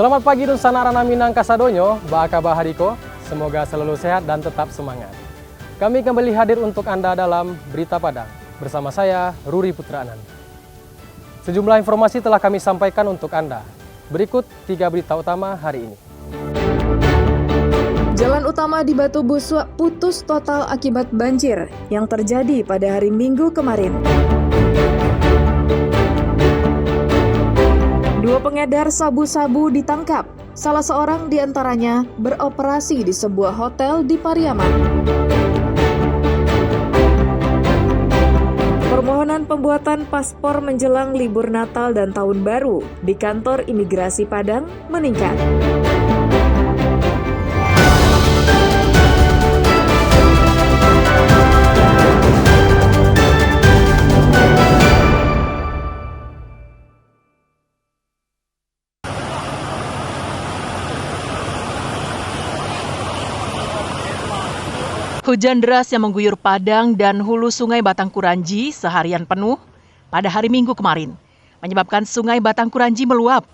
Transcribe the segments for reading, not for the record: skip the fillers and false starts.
Selamat pagi Nusantara Minangka Sadonyo, Baka Bahariko. Semoga selalu sehat dan tetap semangat. Kami kembali hadir untuk Anda dalam Berita Padang. Bersama saya, Ruri Putra Anand. Sejumlah informasi telah kami sampaikan untuk Anda. Berikut 3 berita utama hari ini. Jalan utama di Batu Busua putus total akibat banjir yang terjadi pada hari Minggu kemarin. 2 pengedar sabu-sabu ditangkap. Salah seorang di antaranya beroperasi di sebuah hotel di Pariaman. Permohonan pembuatan paspor menjelang libur Natal dan Tahun Baru di kantor imigrasi Padang meningkat. Hujan deras yang mengguyur Padang dan hulu Sungai Batangkuranji seharian penuh pada hari Minggu kemarin menyebabkan Sungai Batangkuranji meluap.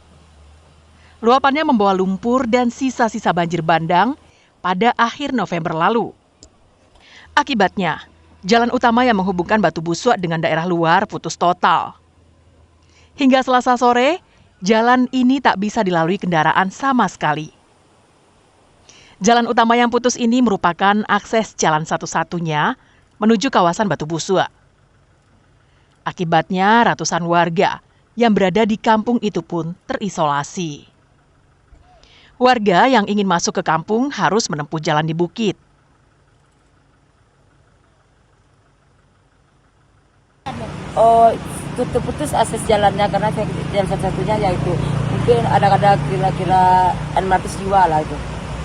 Luapannya membawa lumpur dan sisa-sisa banjir bandang pada akhir November lalu. Akibatnya, jalan utama yang menghubungkan Batu Busua dengan daerah luar putus total. Hingga Selasa sore, jalan ini tak bisa dilalui kendaraan sama sekali. Jalan utama yang putus ini merupakan akses jalan satu-satunya menuju kawasan Batu Busua. Akibatnya ratusan warga yang berada di kampung itu pun terisolasi. Warga yang ingin masuk ke kampung harus menempuh jalan di bukit. Putus akses jalannya karena jalan satu-satunya yaitu mungkin ada kira-kira 600 jiwa lah itu.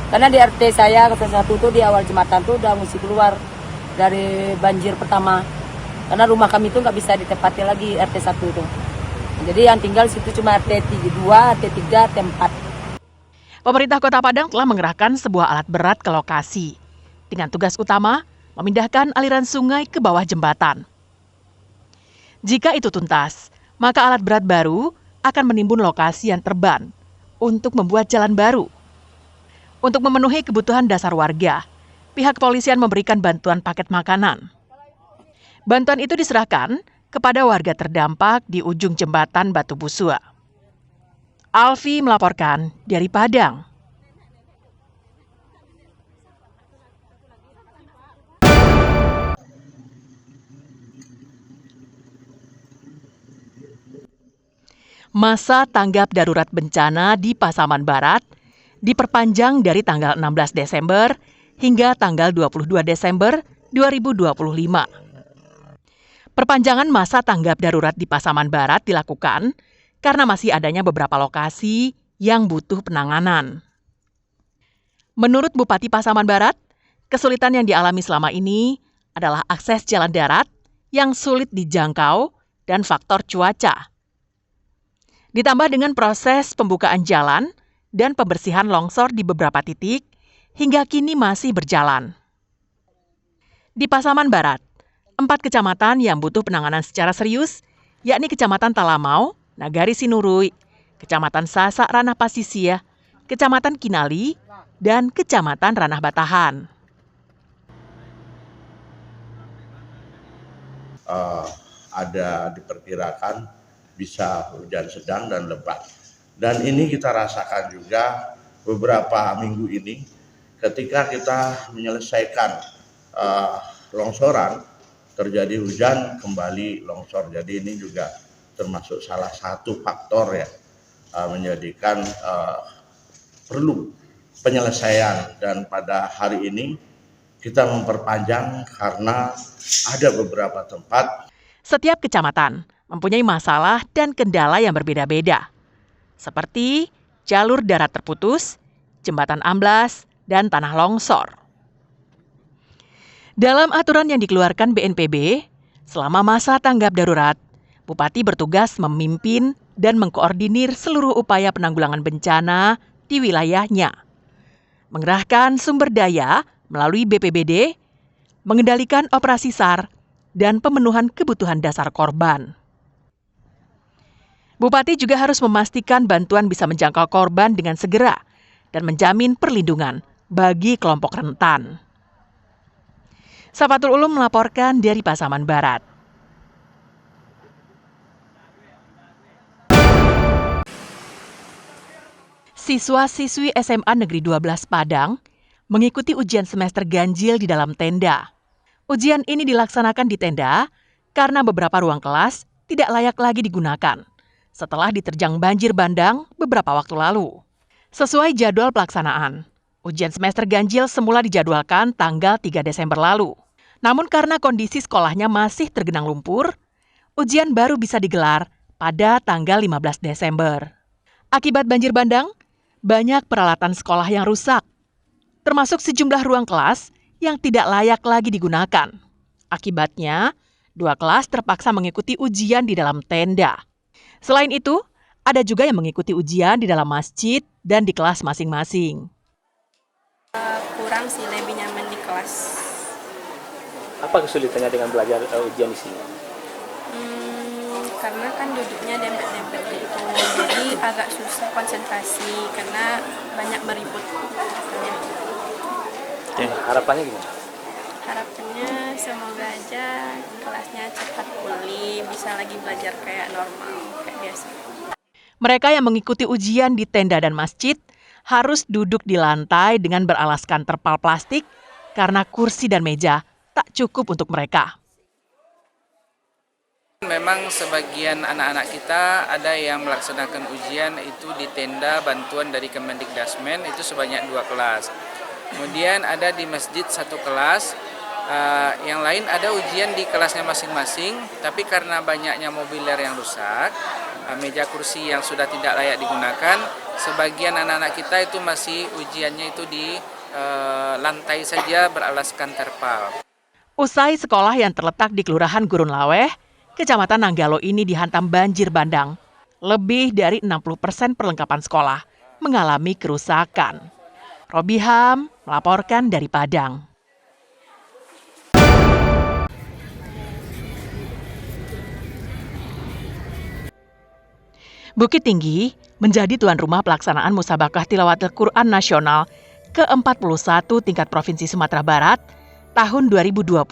Karena di RT saya, RT 1 tuh di awal jembatan tuh udah mesti keluar dari banjir pertama. Karena rumah kami tuh nggak bisa ditempati lagi RT 1 itu. Jadi yang tinggal situ cuma RT 2, RT 3, RT 4. Pemerintah Kota Padang telah mengerahkan sebuah alat berat ke lokasi dengan tugas utama memindahkan aliran sungai ke bawah jembatan. Jika itu tuntas, maka alat berat baru akan menimbun lokasi yang terban untuk membuat jalan baru. Untuk memenuhi kebutuhan dasar warga, pihak kepolisian memberikan bantuan paket makanan. Bantuan itu diserahkan kepada warga terdampak di ujung jembatan Batu Busua. Alfi melaporkan dari Padang. Masa tanggap darurat bencana di Pasaman Barat diperpanjang dari tanggal 16 Desember hingga tanggal 22 Desember 2025. Perpanjangan masa tanggap darurat di Pasaman Barat dilakukan karena masih adanya beberapa lokasi yang butuh penanganan. Menurut Bupati Pasaman Barat, kesulitan yang dialami selama ini adalah akses jalan darat yang sulit dijangkau dan faktor cuaca. Ditambah dengan proses pembukaan jalan dan pembersihan longsor di beberapa titik hingga kini masih berjalan. Di Pasaman Barat, 4 kecamatan yang butuh penanganan secara serius, yakni Kecamatan Talamau, Nagari Sinurui, Kecamatan Sasak Ranah Pasisia, Kecamatan Kinali, dan Kecamatan Ranah Batahan. Ada diperkirakan bisa hujan sedang dan lebat. Dan ini kita rasakan juga beberapa minggu ini ketika kita menyelesaikan longsoran, terjadi hujan kembali longsor. Jadi ini juga termasuk salah satu faktor ya menjadikan perlu penyelesaian. Dan pada hari ini kita memperpanjang karena ada beberapa tempat. Setiap kecamatan mempunyai masalah dan kendala yang berbeda-beda. Seperti jalur darat terputus, jembatan amblas, dan tanah longsor. Dalam aturan yang dikeluarkan BNPB, selama masa tanggap darurat, Bupati bertugas memimpin dan mengkoordinir seluruh upaya penanggulangan bencana di wilayahnya. Mengerahkan sumber daya melalui BPBD, mengendalikan operasi SAR, dan pemenuhan kebutuhan dasar korban. Bupati juga harus memastikan bantuan bisa menjangkau korban dengan segera dan menjamin perlindungan bagi kelompok rentan. Safatul Ulum melaporkan dari Pasaman Barat. Siswa-siswi SMA Negeri 12 Padang mengikuti ujian semester ganjil di dalam tenda. Ujian ini dilaksanakan di tenda karena beberapa ruang kelas tidak layak lagi digunakan setelah diterjang banjir bandang beberapa waktu lalu. Sesuai jadwal pelaksanaan, ujian semester ganjil semula dijadwalkan tanggal 3 Desember lalu. Namun karena kondisi sekolahnya masih tergenang lumpur, ujian baru bisa digelar pada tanggal 15 Desember. Akibat banjir bandang, banyak peralatan sekolah yang rusak, termasuk sejumlah ruang kelas yang tidak layak lagi digunakan. Akibatnya, 2 kelas terpaksa mengikuti ujian di dalam tenda. Selain itu, ada juga yang mengikuti ujian di dalam masjid dan di kelas masing-masing. Kurang sih, lebih nyaman di kelas. Apa kesulitannya dengan belajar ujian di sini? Karena kan duduknya dempet-dempet gitu, jadi agak susah konsentrasi karena banyak beribut. Harapannya gimana? Harapannya semoga aja kelasnya cepat pulih, bisa lagi belajar kayak normal, kayak biasa. Mereka yang mengikuti ujian di tenda dan masjid harus duduk di lantai dengan beralaskan terpal plastik karena kursi dan meja tak cukup untuk mereka. Memang sebagian anak-anak kita ada yang melaksanakan ujian itu di tenda bantuan dari Kemendikdasmen itu sebanyak 2 kelas. Kemudian ada di masjid 1 kelas, yang lain ada ujian di kelasnya masing-masing, tapi karena banyaknya mobiler yang rusak, meja kursi yang sudah tidak layak digunakan, sebagian anak-anak kita itu masih ujiannya itu di lantai saja beralaskan terpal. Usai sekolah yang terletak di Kelurahan Gurun Laweh, Kecamatan Nanggalo ini dihantam banjir bandang. Lebih dari 60% perlengkapan sekolah mengalami kerusakan. Robiham melaporkan dari Padang. Bukit Tinggi menjadi tuan rumah pelaksanaan Musabakah Tilawatil Quran Nasional ke-41 tingkat Provinsi Sumatera Barat tahun 2025.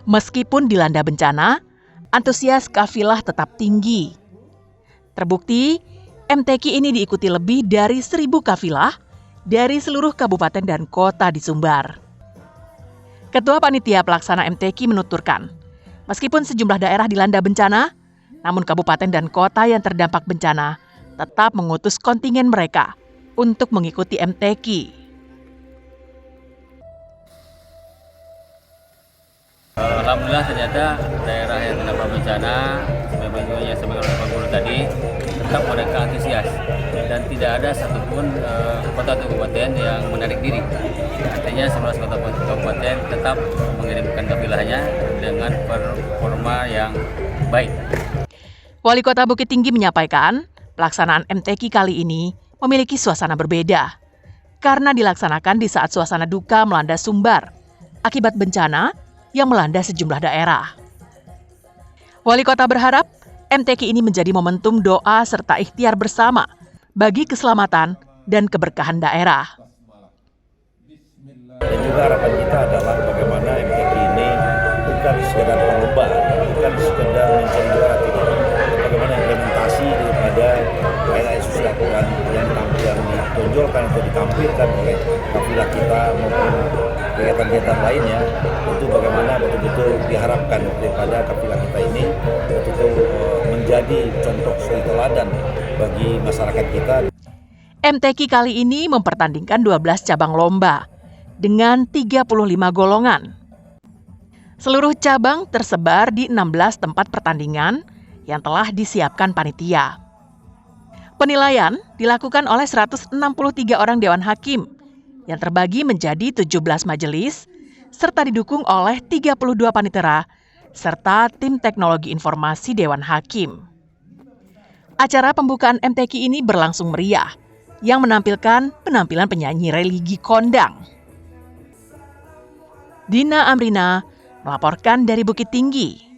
Meskipun dilanda bencana, antusias kafilah tetap tinggi. Terbukti, MTQ ini diikuti lebih dari 1.000 kafilah dari seluruh kabupaten dan kota di Sumbar. Ketua Panitia Pelaksana MTQ menuturkan, meskipun sejumlah daerah dilanda bencana, namun kabupaten dan kota yang terdampak bencana tetap mengutus kontingen mereka untuk mengikuti MTQ. Alhamdulillah ternyata daerah yang terdampak bencana, sebagaimana Pak Guru tadi, tetap mereka antusias dan tidak ada satupun kota atau kabupaten yang menarik diri. Artinya 11 kota kabupaten tetap mengirimkan kafilahnya dengan performa yang baik. Wali Kota Bukit Tinggi menyampaikan, pelaksanaan MTQ kali ini memiliki suasana berbeda karena dilaksanakan di saat suasana duka melanda Sumbar akibat bencana yang melanda sejumlah daerah. Wali Kota berharap MTQ ini menjadi momentum doa serta ikhtiar bersama bagi keselamatan dan keberkahan daerah. Dan juga harapan kita adalah bagaimana MTQ ini bukan sekedar perlombaan, bukan sekedar mencari juara, tidak. Bagaimana implementasi daripada ayat-ayat suci Al-Quran yang ditonjolkan atau ditampilkan oleh kafilah kita maupun kegiatan-kegiatan lainnya, itu bagaimana betul-betul diharapkan daripada kafilah kita ini betul-betul menjadi contoh suri teladan bagi masyarakat kita. MTQ kali ini mempertandingkan 12 cabang lomba dengan 35 golongan. Seluruh cabang tersebar di 16 tempat pertandingan yang telah disiapkan panitia. Penilaian dilakukan oleh 163 orang Dewan Hakim yang terbagi menjadi 17 majelis serta didukung oleh 32 panitera serta tim teknologi informasi Dewan Hakim. Acara pembukaan MTQ ini berlangsung meriah yang menampilkan penampilan penyanyi religi kondang. Dina Amrina melaporkan dari Bukit Tinggi.